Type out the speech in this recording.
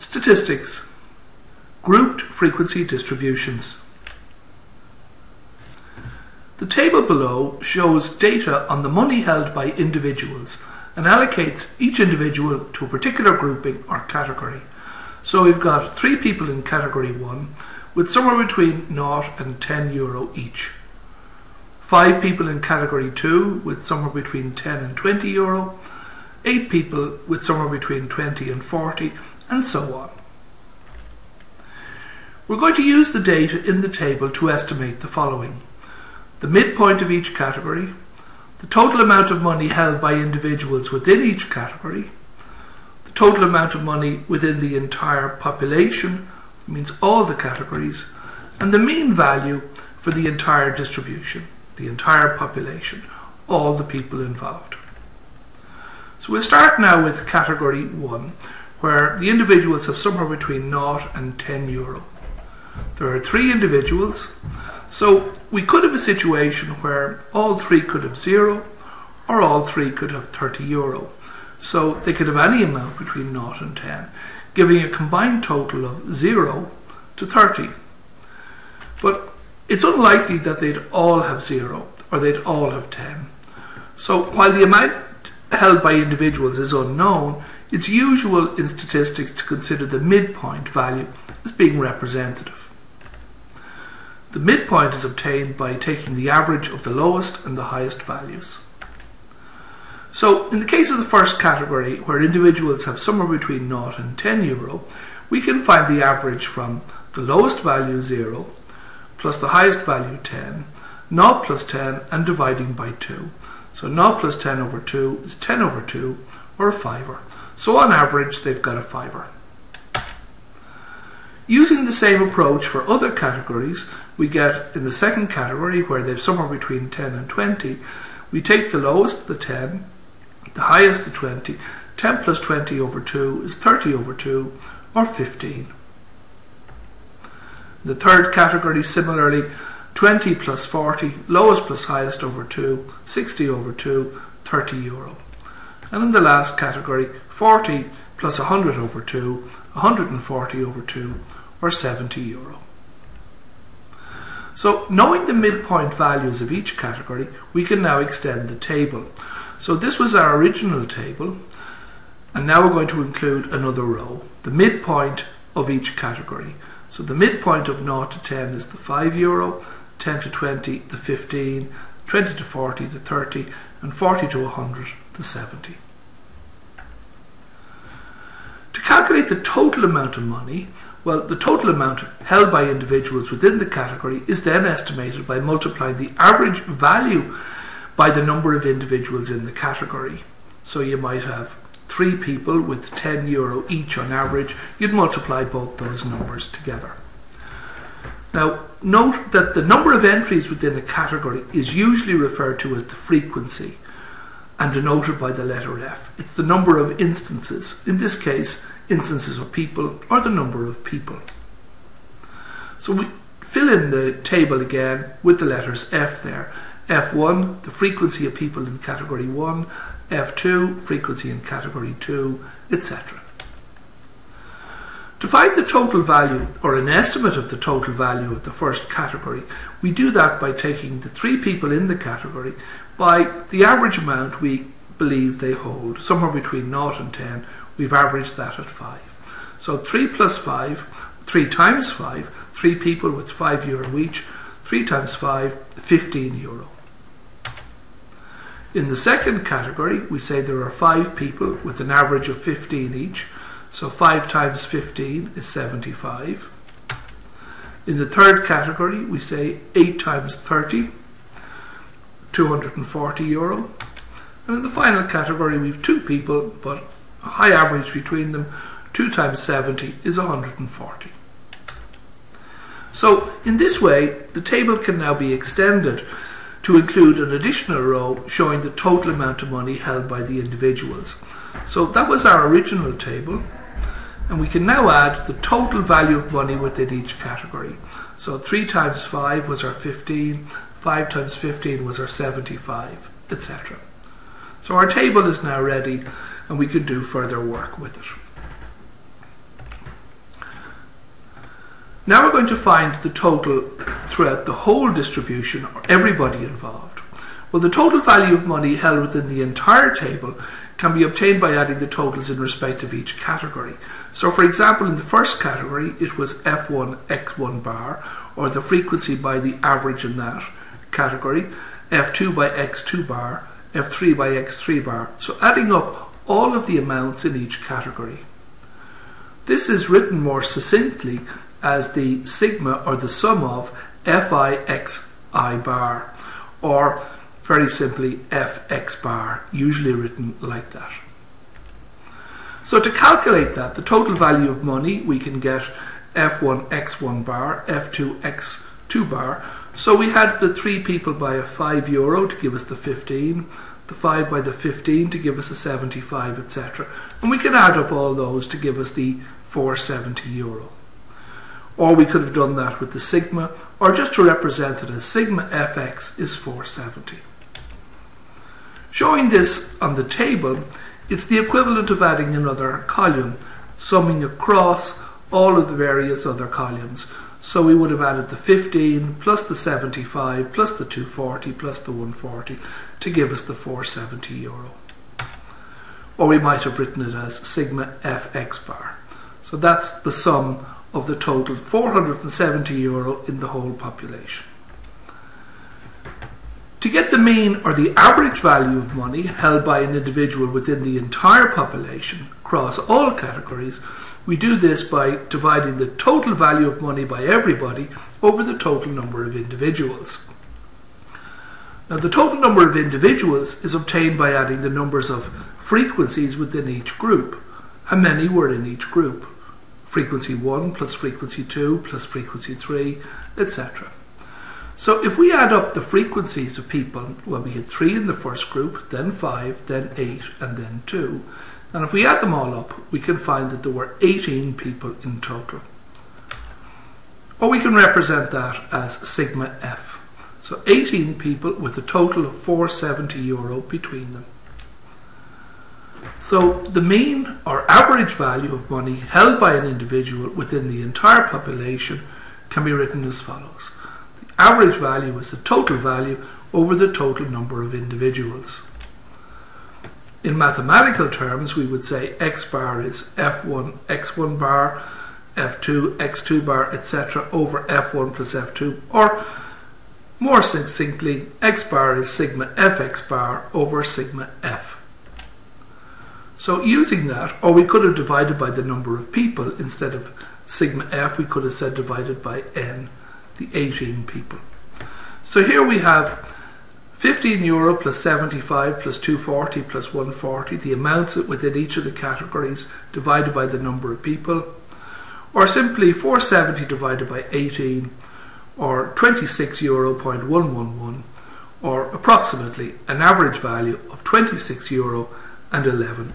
Statistics. Grouped frequency distributions. The table below shows data on the money held by individuals and allocates each individual to a particular grouping or category. So we've got 3 people in category 1 with somewhere between 0 and €10 each. 5 people in category 2 with somewhere between 10 and €20. 8 people with somewhere between 20 and 40, and so on. We're going to use the data in the table to estimate the following: the midpoint of each category, the total amount of money held by individuals within each category, the total amount of money within the entire population, means all the categories, and the mean value for the entire distribution, the entire population, all the people involved. So we'll start now with category 1, where the individuals have somewhere between 0 and €10. There are 3 individuals, so we could have a situation where all 3 could have 0, or all 3 could have €30. So they could have any amount between 0 and 10, giving a combined total of 0 to 30. But it's unlikely that they'd all have 0, or they'd all have 10. So while the amount held by individuals is unknown, it's usual in statistics to consider the midpoint value as being representative. The midpoint is obtained by taking the average of the lowest and the highest values. So in the case of the first category, where individuals have somewhere between 0 and €10, we can find the average from the lowest value 0 plus the highest value 10, 0 plus 10, and dividing by 2. So 0 plus 10 over 2 is 10 over 2, or a fiver. So on average, they've got a fiver. Using the same approach for other categories, we get in the second category, where they've somewhere between 10 and 20, we take the lowest, the 10, the highest, the 20. 10 plus 20 over 2 is 30 over 2, or 15. The third category, similarly, 20 plus 40, lowest plus highest over 2, 60 over 2, €30. And in the last category, 40 plus 100 over 2, 140 over 2, or €70. So knowing the midpoint values of each category, we can now extend the table. So this was our original table, and now we're going to include another row, the midpoint of each category. So the midpoint of 0 to 10 is the €5, 10 to 20 the 15, 20 to 40 the 30, and 40 to 100 the 70. To calculate the total amount of money, well, the total amount held by individuals within the category is then estimated by multiplying the average value by the number of individuals in the category. So you might have 3 people with €10 each on average. You'd multiply both those numbers together. Now, note that the number of entries within a category is usually referred to as the frequency and denoted by the letter F. It's the number of instances, in this case, instances of people, or the number of people. So we fill in the table again with the letters F there. F1, the frequency of people in category 1, F2, frequency in category 2, etc. To find the total value, or an estimate of the total value of the first category, we do that by taking the 3 people in the category by the average amount we believe they hold, somewhere between 0 and 10. We've averaged that at 5. So 3 plus 5, 3 times 5, 3 people with €5 each, 3 times 5, €15. In the second category, we say there are 5 people with an average of 15 each, so 5 times 15 is 75. In the third category, we say 8 times 30, €240. And in the final category, we have 2 people, but a high average between them. 2 times 70 is 140. So in this way, the table can now be extended to include an additional row showing the total amount of money held by the individuals. So that was our original table, and we can now add the total value of money within each category. So 3 times 5 was our 15, 5 times 15 was our 75, etc. So our table is now ready, and we can do further work with it. Now we're going to find the total throughout the whole distribution, or everybody involved. Well, the total value of money held within the entire table can be obtained by adding the totals in respect of each category. So for example, in the first category it was F1 X1 bar, or the frequency by the average in that category, F2 by X2 bar, F3 by X3 bar. So adding up all of the amounts in each category. This is written more succinctly as the sigma, or the sum of Fi Xi bar, or very simply Fx bar, usually written like that. So to calculate that, the total value of money, we can get F1 X1 bar, F2 X2 bar. So we had the 3 people by a €5 to give us the 15, the 5 by the 15 to give us the 75, etc. And we can add up all those to give us the €470. Or we could have done that with the sigma, or just to represent it as sigma Fx is 470. Showing this on the table, it's the equivalent of adding another column, summing across all of the various other columns. So we would have added the 15 plus the 75 plus the 240 plus the 140 to give us the €470. Or we might have written it as sigma Fx bar. So that's the sum of the total €470 in the whole population. To get the mean, or the average value of money held by an individual within the entire population across all categories, we do this by dividing the total value of money by everybody over the total number of individuals. Now the total number of individuals is obtained by adding the numbers of frequencies within each group. How many were in each group? Frequency 1 plus frequency 2 plus frequency 3, etc. So if we add up the frequencies of people, well, we had 3 in the first group, then 5, then 8, and then 2. And if we add them all up, we can find that there were 18 people in total. Or we can represent that as sigma F. So 18 people with a total of €470 between them. So the mean, or average value of money held by an individual within the entire population can be written as follows. The average value is the total value over the total number of individuals. In mathematical terms, we would say X bar is F1 X1 bar, F2 X2 bar, etc. over F1 plus F2, or more succinctly, X bar is sigma Fx bar over sigma F. So using that, or we could have divided by the number of people, instead of sigma F, we could have said divided by N, the 18 people. So here we have €15 plus 75 plus 240 plus 140, the amounts within each of the categories divided by the number of people, or simply 470 divided by 18, or €26.111, or approximately an average value of €26.11.